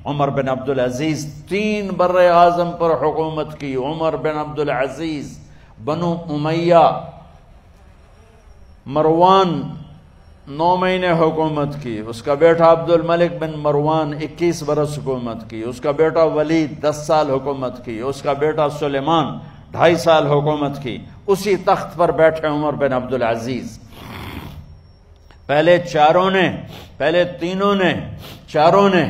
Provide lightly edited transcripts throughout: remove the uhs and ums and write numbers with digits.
عمر بن عبدالعزیز 3 بر اعظم پر حکومت کی. عمر بن عبدالعزیز بنو امیہ، مروان 9 مہینے حکومت کی، اس کا بیٹا عبد الملک بن مروان 21 برس حکومت کی، اس کا بیٹا ولید 10 سال حکومت کی، اس کا بیٹا سلیمان 2.5 سال حکومت کی. اسی تخت پر بیٹھے عمر بن عبدالعزیز. پہلے چاروں نے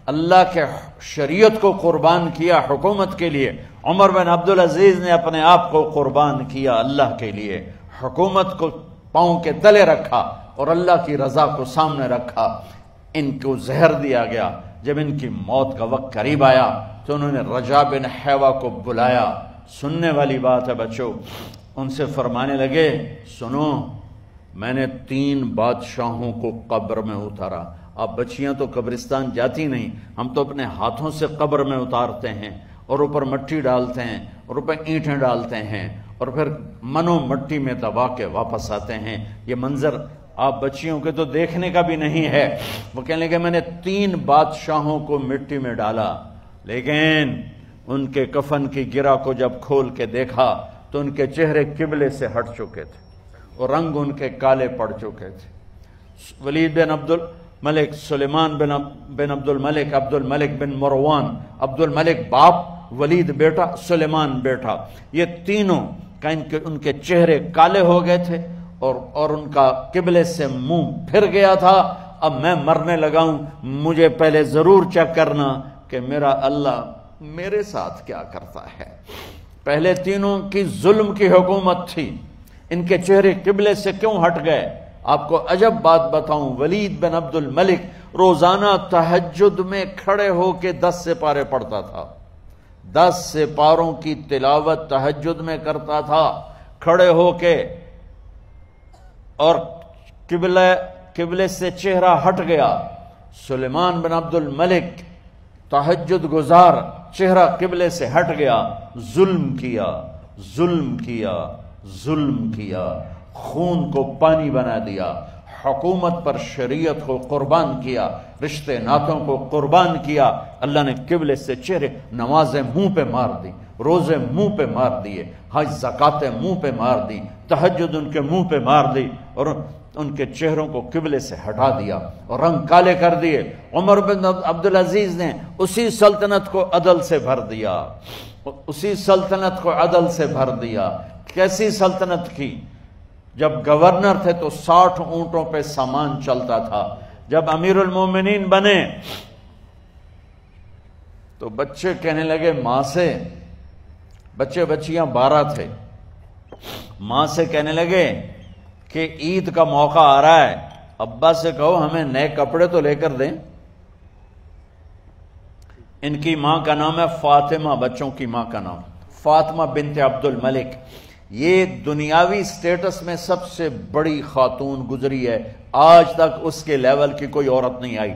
اللہ کے شریعت کو قربان کیا حکومت کے لیے. عمر بن عبدالعزیز نے اپنے آپ کو قربان کیا اللہ کے لیے، حکومت کو پاؤں کے تلے رکھا اور اللہ کی رضا کو سامنے رکھا. ان کو زہر دیا گیا. جب ان کی موت کا وقت قریب آیا تو انہوں نے رجا بن حیوہ کو بلایا. سننے والی بات ہے بچوں. ان سے فرمانے لگے، سنو، میں نے 3 بادشاہوں کو قبر میں اتارا. اب بچیاں تو قبرستان جاتی نہیں، ہم تو اپنے ہاتھوں سے قبر میں اتارتے ہیں اور اوپر مٹی ڈالتے ہیں اور اوپر اینٹیں ڈالتے ہیں اور پھر منو مٹی میں دبا کے واپس آتے ہیں. یہ منظر آپ بچیوں کے تو دیکھنے کا بھی نہیں ہے. وہ کہنے لگے میں نے 3 بادشاہوں کو مٹی میں ڈالا، لیکن ان کے کفن کی گرہ کو جب کھول کے دیکھا تو ان کے چہرے قبلے سے ہٹ چکے تھے اور رنگ ان کے کالے پڑ چکے تھے. ولید بن عبد الملک، سلیمان بن عبد الملک بن مروان، عبد الملک باپ، ولید بیٹا، سلیمان بیٹا، یہ تینوں کا ان کے چہرے کالے ہو گئے تھے اور ان کا قبلے سے منہ پھر گیا تھا. اب میں مرنے لگا ہوں، مجھے پہلے ضرور چیک کرنا کہ میرا اللہ میرے ساتھ کیا کرتا ہے. پہلے تینوں کی ظلم کی حکومت تھی، ان کے چہرے قبلے سے کیوں ہٹ گئے؟ آپ کو عجب بات بتاؤں، ولید بن عبد الملک روزانہ تہجد میں کھڑے ہو کے 10 سپارے پڑھتا تھا. 10 سپاروں کی تلاوت تہجد میں کرتا تھا کھڑے ہو کے، اور قبلے سے چہرہ ہٹ گیا. سلیمان بن عبد الملک تہجد گزار، چہرہ قبلے سے ہٹ گیا، ظلم کیا، خون کو پانی بنا دیا، حکومت پر شریعت کو قربان کیا، رشتے ناتوں کو قربان کیا. اللہ نے قبلے سے چہرے، نمازیں منہ پہ مار دی، روزے منہ پہ مار دیے، حج زکاتیں منہ پہ مار دی، تہجد ان کے منہ پہ مار دی اور ان کے چہروں کو قبلے سے ہٹا دیا اور رنگ کالے کر دیے. عمر بن عبدالعزیز نے اسی سلطنت کو عدل سے بھر دیا. کیسی سلطنت کی؟ جب گورنر تھے تو 60 اونٹوں پہ سامان چلتا تھا. جب امیر المومنین بنے تو بچے کہنے لگے ماں سے، بچیاں 12 تھے، ماں سے کہنے لگے کہ عید کا موقع آ رہا ہے، ابا سے کہو ہمیں نئے کپڑے تو لے کر دیں. ان کی ماں کا نام ہے فاطمہ، بچوں کی ماں کا نام فاطمہ بنت عبد الملک. یہ دنیاوی سٹیٹس میں سب سے بڑی خاتون گزری ہے، آج تک اس کے لیول کی کوئی عورت نہیں آئی.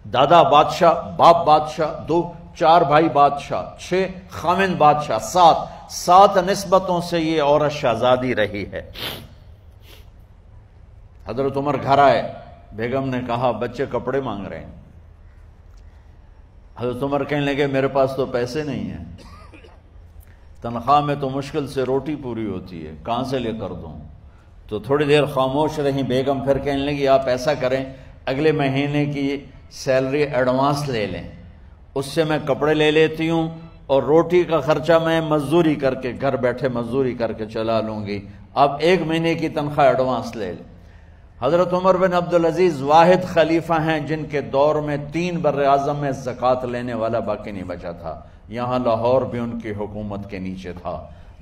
دادا بادشاہ، باپ بادشاہ، 4 بھائی بادشاہ، 6 خاوند بادشاہ، 7 نسبتوں سے یہ عورت شہزادی رہی ہے. حضرت عمر گھر آئے، بیگم نے کہا بچے کپڑے مانگ رہے ہیں. حضرت عمر کہنے لگے میرے پاس تو پیسے نہیں ہیں، تنخواہ میں تو مشکل سے روٹی پوری ہوتی ہے، کہاں سے لے کر دوں؟ تو تھوڑی دیر خاموش رہی. بیگم پھر کہنے لگی آپ ایسا کریں، اگلے مہینے کی سیلری ایڈوانس لے لیں، اس سے میں کپڑے لے لیتی ہوں اور روٹی کا خرچہ میں مزدوری کر کے، گھر بیٹھے مزدوری کر کے چلا لوں گی، آپ 1 مہینے کی تنخواہ ایڈوانس لے لیں. حضرت عمر بن عبدالعزیز واحد خلیفہ ہیں جن کے دور میں 3 بر اعظم میں زکوٰۃ لینے والا باقی نہیں بچا تھا. یہاں لاہور بھی ان کی حکومت کے نیچے تھا،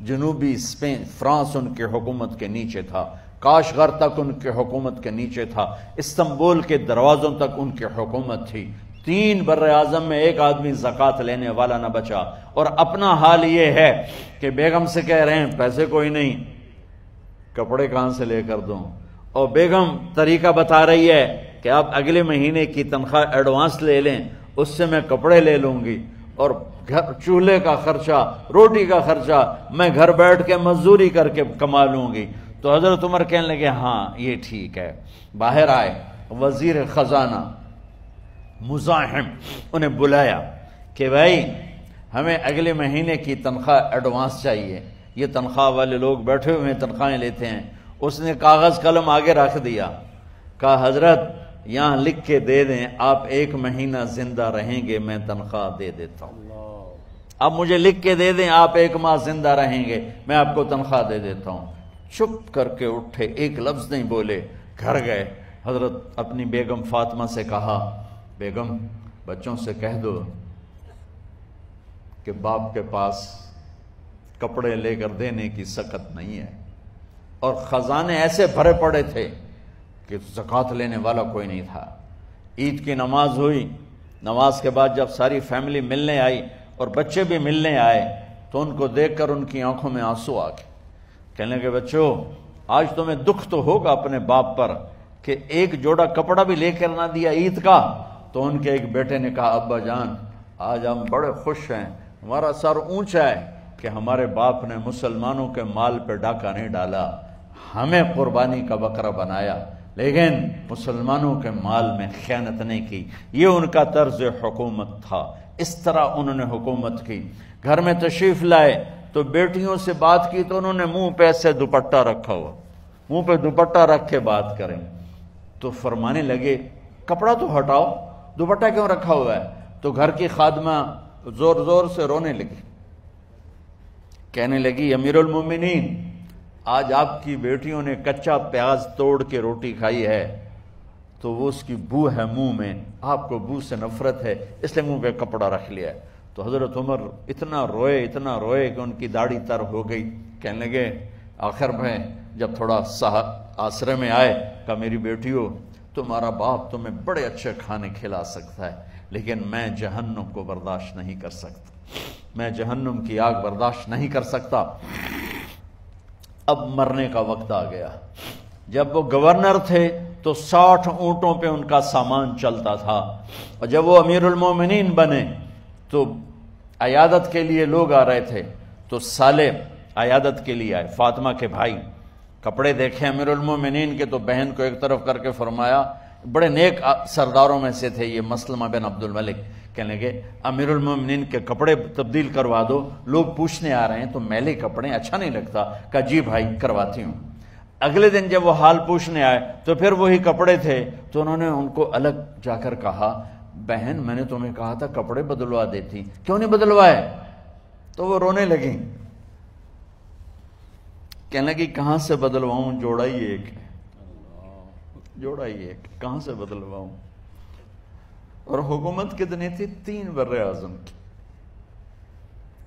جنوبی اسپین فرانس ان کے حکومت کے نیچے تھا، کاشغر تک ان کے حکومت کے نیچے تھا، استنبول کے دروازوں تک ان کی حکومت تھی. 3 بر اعظم میں ایک آدمی زکوٰۃ لینے والا نہ بچا. اور اپنا حال یہ ہے کہ بیگم سے کہہ رہے ہیں پیسے کوئی نہیں، کپڑے کہاں سے لے کر دوں؟ اور بیگم طریقہ بتا رہی ہے کہ آپ اگلے مہینے کی تنخواہ ایڈوانس لے لیں، اس سے میں کپڑے لے لوں گی اور چولہے کا خرچہ، روٹی کا خرچہ میں گھر بیٹھ کے مزدوری کر کے کما لوں گی. تو حضرت عمر کہنے لگے ہاں یہ ٹھیک ہے. باہر آئے وزیر خزانہ مزاحم انہیں بلایا کہ بھائی ہمیں اگلے مہینے کی تنخواہ ایڈوانس چاہیے، یہ تنخواہ والے لوگ بیٹھے ہوئے تنخواہیں لیتے ہیں۔ اس نے کاغذ قلم آگے رکھ دیا، کہا حضرت یہاں لکھ کے دے دیں آپ 1 مہینہ زندہ رہیں گے میں تنخواہ دے دیتا ہوں، آپ مجھے لکھ کے دے دیں آپ 1 ماہ زندہ رہیں گے میں آپ کو تنخواہ دے دیتا ہوں۔ چپ کر کے اٹھے، ایک لفظ نہیں بولے، گھر گئے۔ حضرت اپنی بیگم فاطمہ سے کہا بیگم بچوں سے کہہ دو کہ باپ کے پاس کپڑے لے کر دینے کی سخت نہیں ہے، اور خزانے ایسے بھرے پڑے تھے کہ زکوٰۃ لینے والا کوئی نہیں تھا۔ عید کی نماز ہوئی، نماز کے بعد جب ساری فیملی ملنے آئی اور بچے بھی ملنے آئے تو ان کو دیکھ کر ان کی آنکھوں میں آنسو آ گئے۔ کہنے لگے بچوں آج تمہیں دکھ تو ہوگا اپنے باپ پر کہ ایک جوڑا کپڑا بھی لے کر نہ دیا عید کا۔ تو ان کے ایک بیٹے نے کہا ابا جان آج ہم بڑے خوش ہیں، ہمارا سر اونچا ہے کہ ہمارے باپ نے مسلمانوں کے مال پہ ڈاکہ نہیں ڈالا، ہمیں قربانی کا بکرا بنایا لیکن مسلمانوں کے مال میں خیانت نہیں کی۔ یہ ان کا طرز حکومت تھا، اس طرح انہوں نے حکومت کی۔ گھر میں تشریف لائے تو بیٹیوں سے بات کی تو انہوں نے منہ پہ ایسے دوپٹہ رکھا ہوا، منہ پہ دوپٹہ رکھ کے بات کریں تو فرمانے لگے کپڑا تو ہٹاؤ، دوپٹہ کیوں رکھا ہوا ہے؟ تو گھر کی خادمہ زور زور سے رونے لگی، کہنے لگی امیر المومنین آج آپ کی بیٹیوں نے کچا پیاز توڑ کے روٹی کھائی ہے تو وہ اس کی بو ہے منہ میں، آپ کو بو سے نفرت ہے اس لیے منہ پہ کپڑا رکھ لیا ہے۔ تو حضرت عمر اتنا روئے کہ ان کی داڑھی تر ہو گئی۔ کہنے لگے آخر میں جب تھوڑا آسرے میں آئے کہا میری بیٹیوں تمہارا باپ تمہیں بڑے اچھے کھانے کھلا سکتا ہے لیکن میں جہنم کو برداشت نہیں کر سکتا، میں جہنم کی آگ برداشت نہیں کر سکتا۔ اب مرنے کا وقت آ گیا۔ جب وہ گورنر تھے تو 60 اونٹوں پہ ان کا سامان چلتا تھا، اور جب وہ امیر المومنین بنے تو عیادت کے لیے لوگ آ رہے تھے تو سالے عیادت کے لیے آئے، فاطمہ کے بھائی کپڑے دیکھے امیر المومنین کے تو بہن کو ایک طرف کر کے فرمایا، بڑے نیک سرداروں میں سے تھے یہ مسلمہ بن عبد الملک، کہنے لگے امیر المومنین کے کپڑے تبدیل کروا دو، لوگ پوچھنے آ رہے ہیں تو میلے کپڑے اچھا نہیں لگتا۔ کہا جی بھائی کرواتی ہوں۔ اگلے دن جب وہ حال پوچھنے آئے تو پھر وہی کپڑے تھے تو انہوں نے ان کو الگ جا کر کہا بہن میں نے تمہیں کہا تھا کپڑے بدلوا دیتی، کیوں نہیں بدلوائے؟ تو وہ رونے لگیں، کہنے لگی کہاں سے بدلواؤں، جوڑا ہی ایک ہے، جوڑا ہی ایک، کہاں سے بدلواؤں؟ اور حکومت کتنی تھی؟ 3 بر اعظم کی،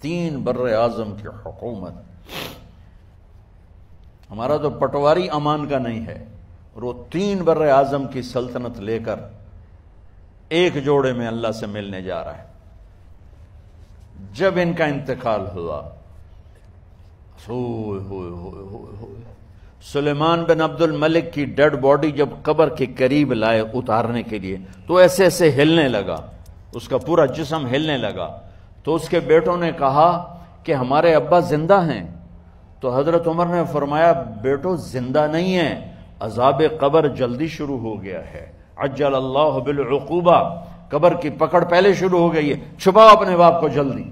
3 بر اعظم کی حکومت۔ ہمارا تو پٹواری امان کا نہیں ہے، اور وہ 3 بر اعظم کی سلطنت لے کر ایک جوڑے میں اللہ سے ملنے جا رہا ہے۔ جب ان کا انتقال ہوا سلیمان بن عبد الملک کی ڈیڈ باڈی جب قبر کے قریب لائے اتارنے کے لیے تو ایسے ایسے ہلنے لگا، اس کا پورا جسم ہلنے لگا۔ تو اس کے بیٹوں نے کہا کہ ہمارے ابا زندہ ہیں۔ تو حضرت عمر نے فرمایا بیٹو زندہ نہیں ہیں، عذاب قبر جلدی شروع ہو گیا ہے، عجل اللہ بالعقوبہ، قبر کی پکڑ پہلے شروع ہو گئی ہے، چھپاؤ اپنے باپ کو جلدی۔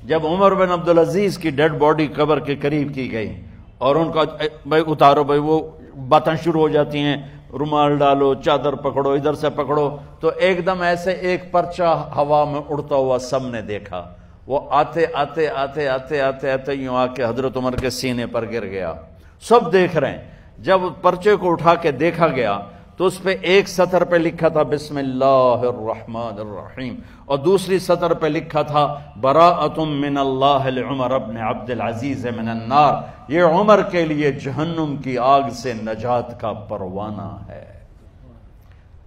جب عمر بن عبدالعزیز کی ڈیڈ باڈی قبر کے قریب کی گئی اور ان کا بھائی اتارو، بھائی وہ باتیں شروع ہو جاتی ہیں، رومال ڈالو، چادر پکڑو، ادھر سے پکڑو، تو ایک دم ایسے ایک پرچہ ہوا میں اڑتا ہوا سب نے دیکھا، وہ آتے آتے آتے آتے آتے آتے یوں آ کے حضرت عمر کے سینے پر گر گیا۔ سب دیکھ رہے ہیں۔ جب پرچے کو اٹھا کے دیکھا گیا تو اس پہ ایک سطر پہ لکھا تھا بسم اللہ الرحمن الرحیم، اور دوسری سطر پہ لکھا تھا براءۃ من اللہ لعمر بن عبد العزیز من النار، یہ عمر کے لیے جہنم کی آگ سے نجات کا پروانہ ہے۔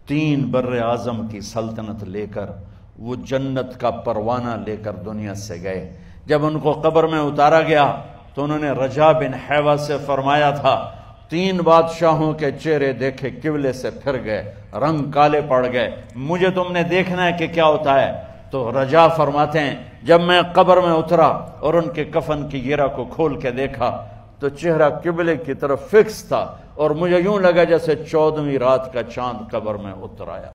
3 بر اعظم کی سلطنت لے کر وہ جنت کا پروانہ لے کر دنیا سے گئے۔ جب ان کو قبر میں اتارا گیا تو انہوں نے رجا بن حیوہ سے فرمایا تھا 3 بادشاہوں کے چہرے دیکھے قبلے سے پھر گئے، رنگ کالے پڑ گئے، مجھے تم نے دیکھنا ہے کہ کیا ہوتا ہے؟ تو رجا فرماتے ہیں جب میں قبر میں اترا اور ان کے کفن کی گیرہ کو کھول کے دیکھا تو چہرہ قبلے کی طرف فکس تھا، اور مجھے یوں لگا جیسے 14ویں رات کا چاند قبر میں اتر آیا۔